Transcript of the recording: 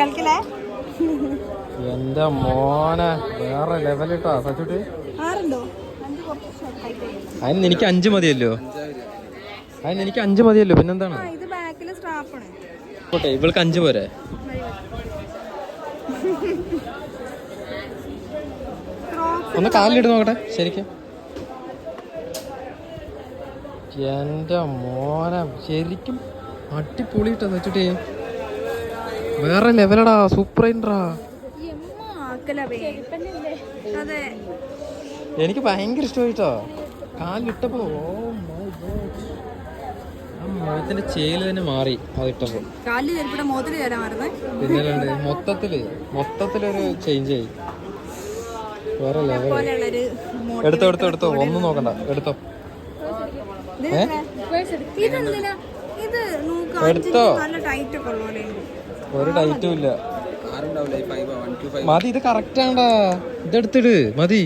കളിക്കലേ എന്റെ മോനെ വേറെ ലെവലിട്ടാ സച്ചുട്ടി. അതിന് എനിക്ക് 5 മതിയല്ലോ. പിന്നെന്താണ്? ഓട്ടെ ഇവൾക്ക് 5 പോരെ? ഒന്ന് കാലിലിട്ട് നോക്കട്ടെ ശരിക്കും. എന്റെ മോനെ ശരിക്കും അടിപൊളിട്ടാ സച്ചുട്ടി. വേറെ ലെവലടാ, സൂപ്പർ ആയിട്ടാ. എനിക്ക് ഭയങ്കര ഇഷ്ടമായിട്ടോ കാലിലിട്ടപ്പോ. മുഖത്തിന്റെ ചേല് തന്നെ മാറി അതിട്ടപ്പോ. പിന്നെ മൊത്തത്തിലൊരു ചേഞ്ച് ആയി. വേറെ ലെവൽ. എടുത്തോ ഒന്നും നോക്കണ്ട, എടുത്തോ. എടുത്തോ, ഒരു ടൈറ്റും ഇല്ല. മതി, ഇത് കറക്റ്റ് ആണ്ടാ. ഇതെടുത്തിട് മതി.